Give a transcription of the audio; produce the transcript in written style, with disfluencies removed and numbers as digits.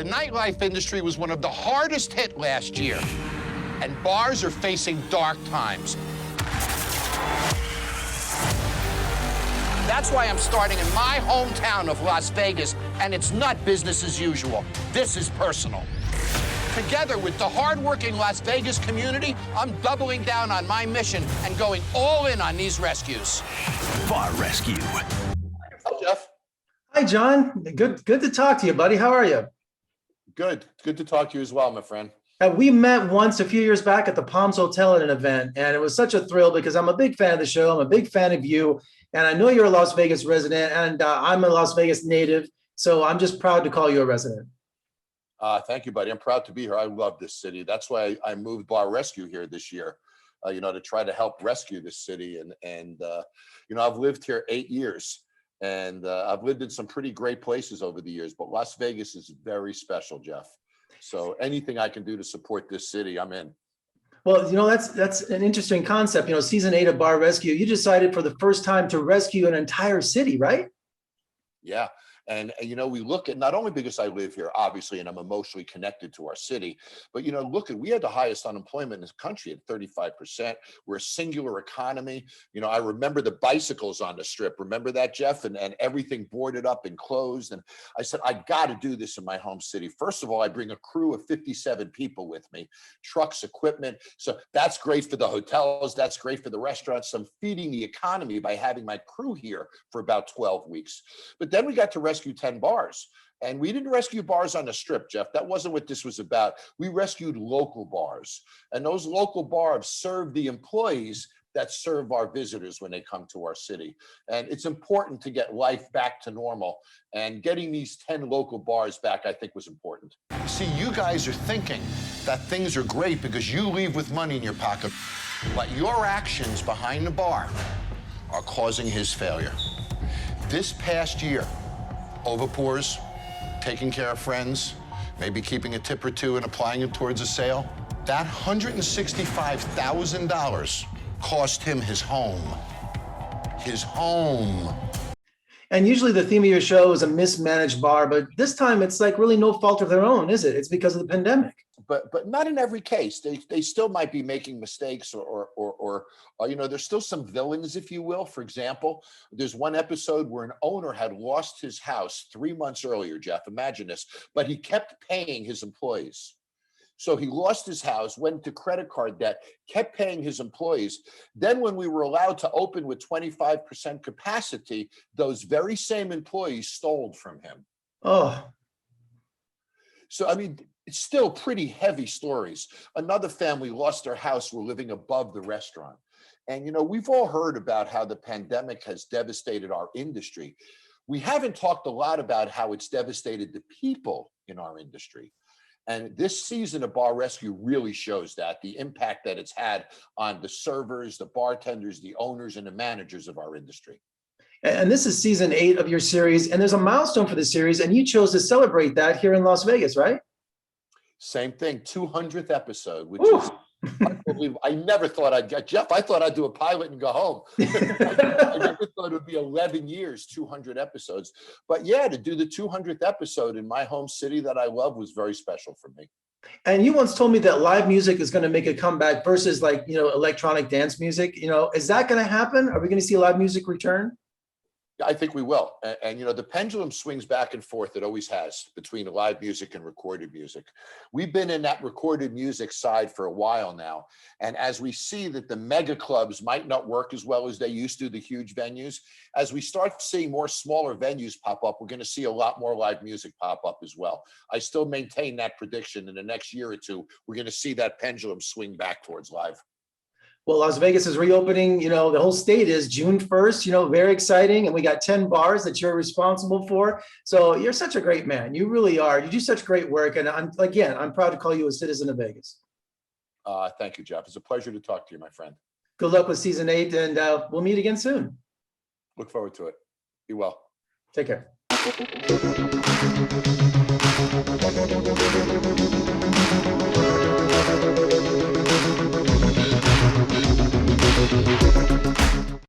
nightlife industry was one of the hardest hit last year, and bars are facing dark times. That's why I'm starting in my hometown of Las Vegas, and it's not business as usual. This is personal. Together with the hardworking Las Vegas community, I'm doubling down on my mission and going all in on these rescues. Bar Rescue. Hi, Jeff. Hi, John. Good to talk to you, buddy. How are you? Good to talk to you as well, my friend. We met once a few years back at the Palms Hotel at an event, and it was such a thrill because I'm a big fan of the show. I'm a big fan of you, and I know you're a Las Vegas resident, and I'm a Las Vegas native, so I'm just proud to call you a resident. Thank you, buddy. I'm proud to be here. I love this city. That's why I moved Bar Rescue here this year, to try to help rescue this city. And I've lived here 8 years, and I've lived in some pretty great places over the years, but Las Vegas is very special, Jeff. So anything I can do to support this city, I'm in. Well, that's an interesting concept. Season 8 of Bar Rescue, you decided for the first time to rescue an entire city, right? Yeah. And, we look at, not only because I live here, obviously, and I'm emotionally connected to our city, but, we had the highest unemployment in this country at 35%. We're a singular economy. I remember the bicycles on the strip. Remember that, Jeff? And everything boarded up and closed. And I said, I got to do this in my home city. First of all, I bring a crew of 57 people with me, trucks, equipment. So that's great for the hotels. That's great for the restaurants. I'm feeding the economy by having my crew here for about 12 weeks. But then we got to rescue 10 bars. And we didn't rescue bars on the strip, Jeff. That wasn't what this was about. We rescued local bars. And those local bars serve the employees that serve our visitors when they come to our city. And it's important to get life back to normal. And getting these 10 local bars back, I think, was important. See, you guys are thinking that things are great because you leave with money in your pocket. But your actions behind the bar are causing his failure. This past year, overpours, taking care of friends, maybe keeping a tip or two and applying it towards a sale. That $165,000 cost him his home. His home. And usually the theme of your show is a mismanaged bar, but this time it's like really no fault of their own, is it? It's because of the pandemic. But not in every case. They still might be making mistakes or there's still some villains, if you will. For example, there's one episode where an owner had lost his house 3 months earlier, Jeff, imagine this, but he kept paying his employees. So he lost his house, went into credit card debt, kept paying his employees. Then when we were allowed to open with 25% capacity, those very same employees stole from him. Oh. So, it's still pretty heavy stories. Another family lost their house, were living above the restaurant. And, we've all heard about how the pandemic has devastated our industry. We haven't talked a lot about how it's devastated the people in our industry. And this season of Bar Rescue really shows that, the impact that it's had on the servers, the bartenders, the owners, and the managers of our industry. And this is season 8 of your series, and there's a milestone for the series, and you chose to celebrate that here in Las Vegas, right? Same thing, 200th episode, which is unbelievable. I never thought I'd get, Jeff, I thought I'd do a pilot and go home. I never thought it would be 11 years, 200 episodes. But yeah, to do the 200th episode in my home city that I love was very special for me. And you once told me that live music is going to make a comeback versus electronic dance music. Is that going to happen? Are we going to see live music return? I think we will. And the pendulum swings back and forth. It always has between live music and recorded music. We've been in that recorded music side for a while now. And as we see that the mega clubs might not work as well as they used to, the huge venues, as we start seeing more smaller venues pop up, we're going to see a lot more live music pop up as well. I still maintain that prediction. In the next year or two, we're going to see that pendulum swing back towards live. Well, Las Vegas is reopening, the whole state is June 1st, very exciting. And we got 10 bars that you're responsible for. So you're such a great man. You really are. You do such great work. And I'm proud to call you a citizen of Vegas. Thank you, Jeff. It's a pleasure to talk to you, my friend. Good luck with season 8, and we'll meet again soon. Look forward to it. Be well. Take care.